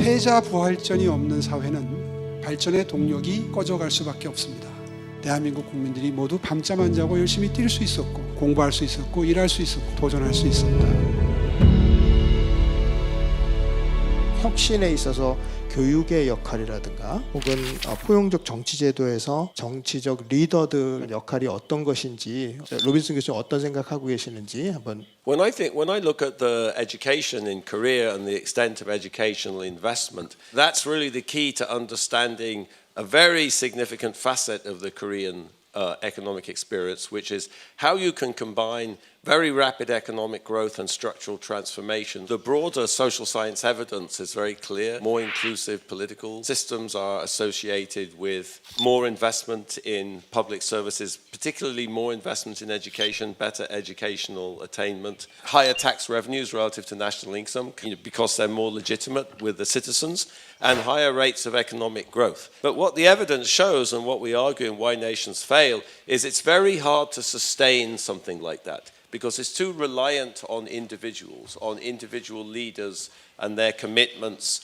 패자 부활전이 없는 사회는 발전의 동력이 꺼져갈 수밖에 없습니다. 대한민국 국민들이 모두 밤잠 안 자고 열심히 뛸 수 있었고, 공부할 수 있었고, 일할 수 있었고, 도전할 수 있었다. 혁신에 있어서 교육의 역할이라든가 혹은 포용적 정치제도에서 정치적 리더들 역할이 어떤 것인지 로빈슨 교수님 어떤 생각하고 계시는지 한번. When I look at the education in Korea and the extent of educational investment, that's really the key to understanding a very significant facet of the Korean economic experience, which is how you can combine very rapid economic growth and structural transformation. The broader social science evidence is very clear. More inclusive political systems are associated with more investment in public services, particularly more investment in education, better educational attainment, higher tax revenues relative to national income, because they're more legitimate with the citizens, and higher rates of economic growth. But what the evidence shows, and what we argue in Why Nations Fail, is it's very hard to sustain something like that, because it's too reliant on individual leaders and their commitments.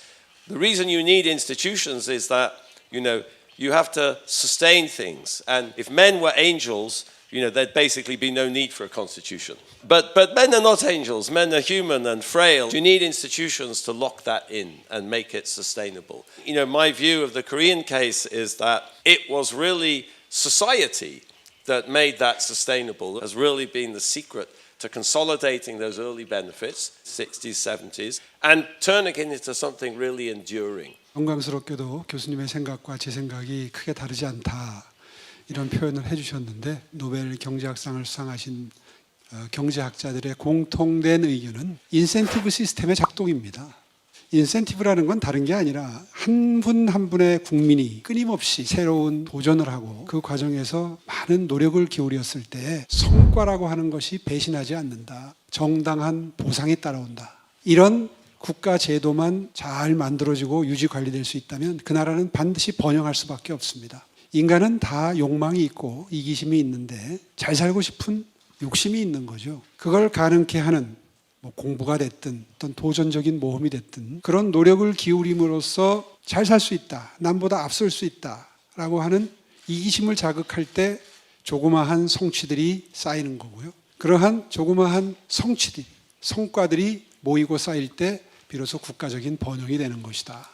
The reason you need institutions is that, you have to sustain things. And if men were angels, there'd basically be no need for a constitution. But men are not angels. Men are human and frail. You need institutions to lock that in and make it sustainable. My view of the Korean case is that it was really society that made that sustainable, has really been the secret to consolidating those early benefits, 60s, 70s, and turning it into something really enduring. 영광스럽게도 교수님의 생각과 제 생각이 크게 다르지 않다, 이런 표현을 해주셨는데, 노벨 경제학상을 수상하신 경제학자들의 공통된 의견은 인센티브 시스템의 작동입니다. 인센티브라는 건 다른 게 아니라 한 분 한 분의 국민이 끊임없이 새로운 도전을 하고 그 과정에서 많은 노력을 기울였을 때 성과라고 하는 것이 배신하지 않는다. 정당한 보상이 따라온다. 이런 국가 제도만 잘 만들어지고 유지 관리될 수 있다면 그 나라는 반드시 번영할 수밖에 없습니다. 인간은 다 욕망이 있고 이기심이 있는데 잘 살고 싶은 욕심이 있는 거죠. 그걸 가능케 하는 공부가 됐든 어떤 도전적인 모험이 됐든 그런 노력을 기울임으로써 잘 살 수 있다, 남보다 앞설 수 있다라고 하는 이기심을 자극할 때 조그마한 성취들이 쌓이는 거고요. 그러한 조그마한 성취들이, 성과들이 모이고 쌓일 때 비로소 국가적인 번영이 되는 것이다.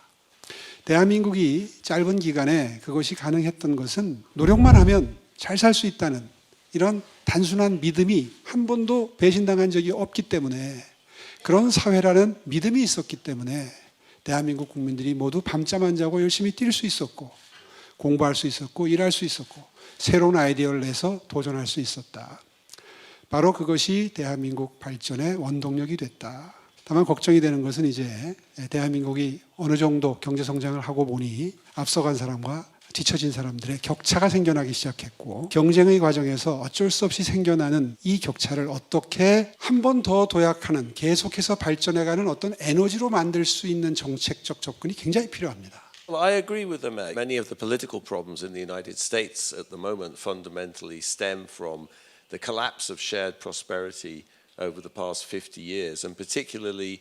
대한민국이 짧은 기간에 그것이 가능했던 것은 노력만 하면 잘 살 수 있다는 이런 단순한 믿음이 한 번도 배신당한 적이 없기 때문에, 그런 사회라는 믿음이 있었기 때문에 대한민국 국민들이 모두 밤잠 안 자고 열심히 뛸 수 있었고, 공부할 수 있었고, 일할 수 있었고, 새로운 아이디어를 내서 도전할 수 있었다. 바로 그것이 대한민국 발전의 원동력이 됐다. 다만 걱정이 되는 것은 이제 대한민국이 어느 정도 경제 성장을 하고 보니 앞서간 사람과 뒤처진 사람들의 격차가 생겨나기 시작했고, 경쟁의 과정에서 어쩔 수 없이 생겨나는 이 격차를 어떻게 한 번 더 도약하는, 계속해서 발전해가는 어떤 에너지로 만들 수 있는 정책적 접근이 굉장히 필요합니다. Well, I agree with them. Many of the political problems in the United States at the moment fundamentally stem from the collapse of shared prosperity over the past 50 years, and particularly,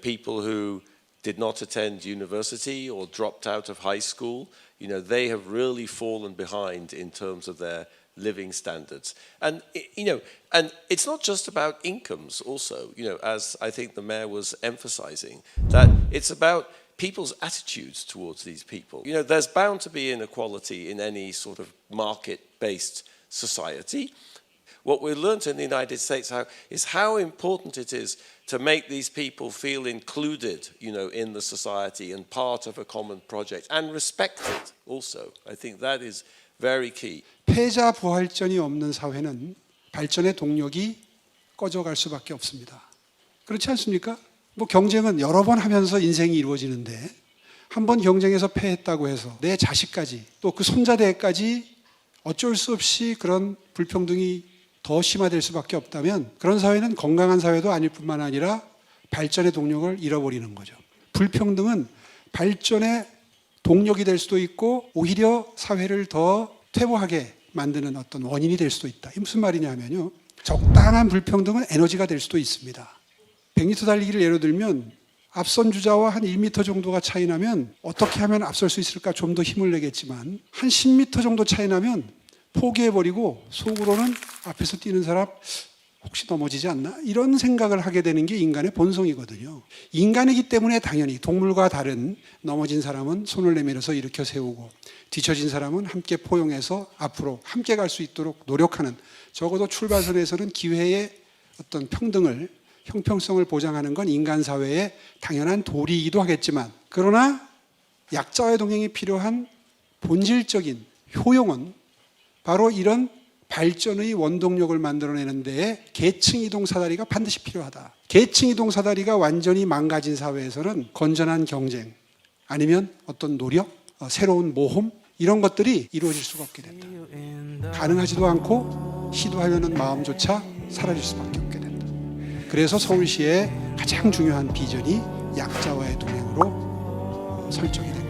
people who did not attend university or dropped out of high school, they have really fallen behind in terms of their living standards. And, and it's not just about incomes also, as I think the mayor was emphasizing, that it's about people's attitudes towards these people. There's bound to be inequality in any sort of market-based society. What we learned in the United States is how important it is to make these people feel included, in the society and part of a common project and respected also. I think that is very key. 패자 부활전이 없는 사회는 발전의 동력이 꺼져갈 수밖에 없습니다. 그렇지 않습니까? 경쟁은 여러 번 하면서 인생이 이루어지는데, 한 번 경쟁에서 패했다고 해서 내 자식까지 또 그 손자대까지 어쩔 수 없이 그런 불평등이 더 심화될 수밖에 없다면 그런 사회는 건강한 사회도 아닐 뿐만 아니라 발전의 동력을 잃어버리는 거죠. 불평등은 발전의 동력이 될 수도 있고 오히려 사회를 더 퇴보하게 만드는 어떤 원인이 될 수도 있다. 이게 무슨 말이냐면요, 적당한 불평등은 에너지가 될 수도 있습니다. 100m 달리기를 예로 들면 앞선 주자와 한 1m 정도가 차이 나면 어떻게 하면 앞설 수 있을까 좀 더 힘을 내겠지만 한 10m 정도 차이 나면 포기해버리고 속으로는 앞에서 뛰는 사람 혹시 넘어지지 않나? 이런 생각을 하게 되는 게 인간의 본성이거든요. 인간이기 때문에 당연히 동물과 다른 넘어진 사람은 손을 내밀어서 일으켜 세우고 뒤처진 사람은 함께 포용해서 앞으로 함께 갈 수 있도록 노력하는, 적어도 출발선에서는 기회의 어떤 평등을, 형평성을 보장하는 건 인간 사회의 당연한 도리이기도 하겠지만, 그러나 약자와의 동행이 필요한 본질적인 효용은 바로 이런 발전의 원동력을 만들어내는 데에 계층 이동 사다리가 반드시 필요하다. 계층 이동 사다리가 완전히 망가진 사회에서는 건전한 경쟁 아니면 어떤 노력, 새로운 모험 이런 것들이 이루어질 수가 없게 된다. 가능하지도 않고 시도하려는 마음조차 사라질 수밖에 없게 된다. 그래서 서울시의 가장 중요한 비전이 약자와의 동행으로 설정이 됩니다.